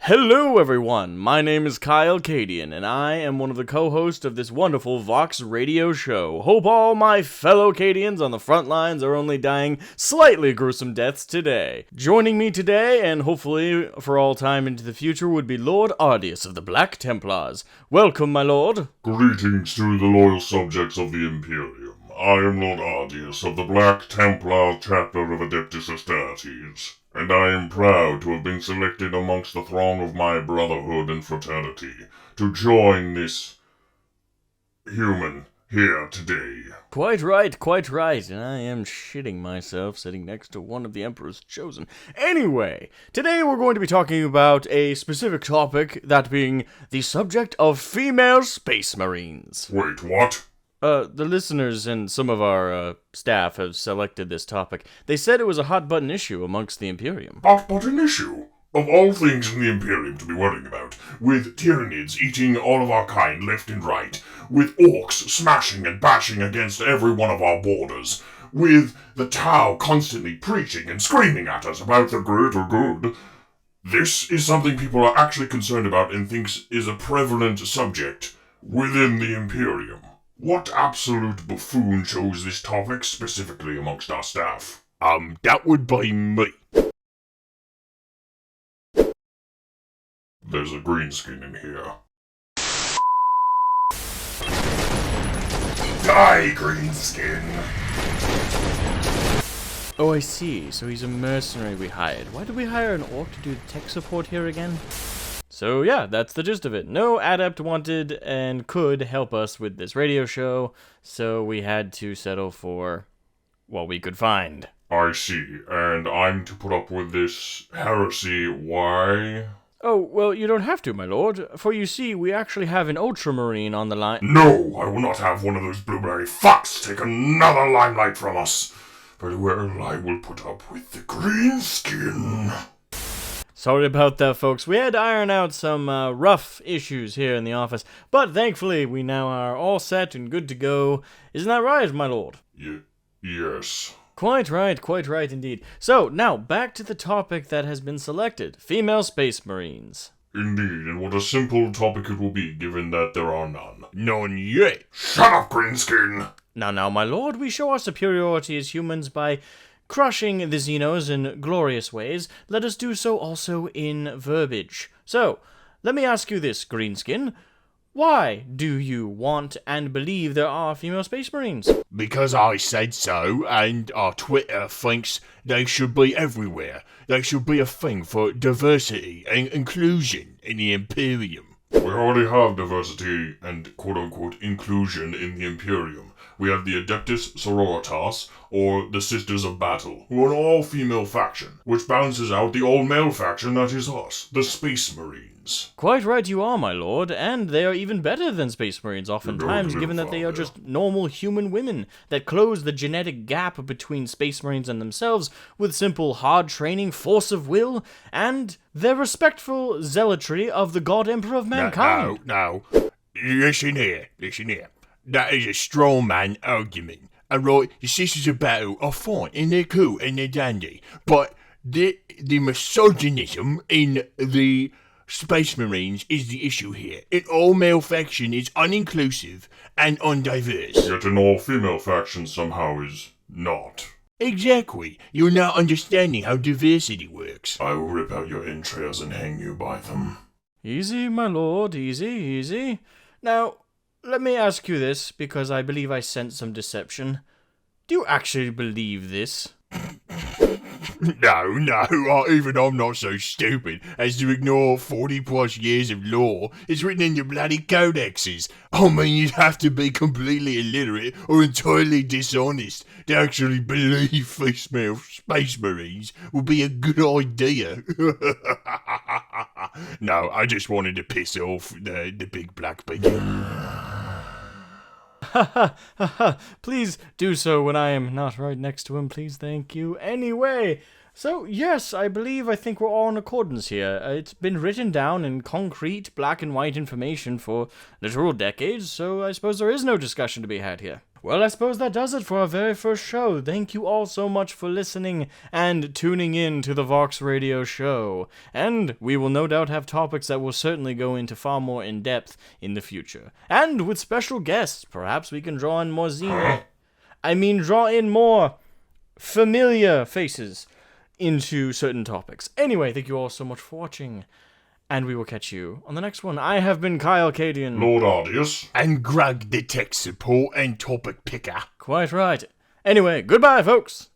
Hello everyone, my name is Kyle Cadian, and I am one of the co-hosts of this wonderful Vox radio show. Hope all my fellow Cadians on the front lines are only dying slightly gruesome deaths today. Joining me today, and hopefully for all time into the future, would be Lord Ardius of the Black Templars. Welcome, my lord. Greetings to the loyal subjects of the Imperium. I am Lord Ardius of the Black Templar chapter of Adeptus Astartes, and I am proud to have been selected amongst the throng of my brotherhood and fraternity to join this human here today. Quite right, and I am shitting myself sitting next to one of the Emperor's Chosen. Anyway, today we're going to be talking about a specific topic, that being the subject of female space marines. Wait, what? The listeners and some of our staff have selected this topic. They said it was a hot-button issue amongst the Imperium. Hot-button issue? Of all things in the Imperium to be worrying about, with Tyranids eating all of our kind left and right, with orcs smashing and bashing against every one of our borders, with the Tau constantly preaching and screaming at us about the greater good. This is something people are actually concerned about and thinks is a prevalent subject within the Imperium. What absolute buffoon chose this topic specifically amongst our staff? That would be me. There's a greenskin in here. Die, greenskin! Oh, I see. So he's a mercenary we hired. Why did we hire an orc to do tech support here again? So yeah, that's the gist of it. No adept wanted and could help us with this radio show, so we had to settle for what we could find. I see, and I'm to put up with this heresy. Why? Oh, well, you don't have to, my lord, for you see, we actually have an ultramarine on the line. No, I will not have one of those blueberry fucks take another limelight from us. Very well, I will put up with the greenskin. Sorry about that, folks. We had to iron out some rough issues here in the office, but thankfully we now are all set and good to go. Isn't that right, my lord? Yes. Quite right indeed. So, now, back to the topic that has been selected. Female space marines. Indeed, and what a simple topic it will be, given that there are none. None yet. Shut up, greenskin! Now, my lord, we show our superiority as humans by crushing the Xenos in glorious ways. Let us do so also in verbiage. So, let me ask you this, Greenskin. Why do you want and believe there are female space marines? Because I said so, and our Twitter thinks they should be everywhere. They should be a thing for diversity and inclusion in the Imperium. We already have diversity and quote-unquote inclusion in the Imperium. We have the Adeptus Sororitas, or the Sisters of Battle, who are an all-female faction, which balances out the all-male faction that is us, the Space Marines. Quite right you are, my lord, and they are even better than space marines oftentimes, given that they are just normal human women that close the genetic gap between space marines and themselves with simple hard training, force of will, and their respectful zealotry of the God Emperor of mankind. No. Listen here. That is a straw man argument. Alright, the Sisters of Battle are fine, and they're cool, and they're dandy. But the misogynism in the Space Marines is the issue here. An all-male faction is uninclusive and undiverse. Yet an all-female faction somehow is not. Exactly. You're not understanding how diversity works. I will rip out your entrails and hang you by them. Easy, my lord, easy. Now, let me ask you this, because I believe I sense some deception. Do you actually believe this? No, even I'm not so stupid as to ignore 40 plus years of law. It's written in your bloody codexes. I mean, you'd have to be completely illiterate or entirely dishonest to actually believe female space marines would be a good idea. No, I just wanted to piss off the big black pig. Please do so when I am not right next to him, please, thank you. Anyway, so yes, I think we're all in accordance here. It's been written down in concrete black and white information for literal decades, so I suppose there is no discussion to be had here. Well, I suppose that does it for our very first show. Thank you all so much for listening and tuning in to the Vox Radio Show. And we will no doubt have topics that will certainly go into far more in depth in the future. And with special guests, perhaps we can draw in more draw in more familiar faces into certain topics. Anyway, thank you all so much for watching. And we will catch you on the next one. I have been Kyle Cadian. Lord Ardius. And Greg, the tech support and topic picker. Quite right. Anyway, goodbye, folks.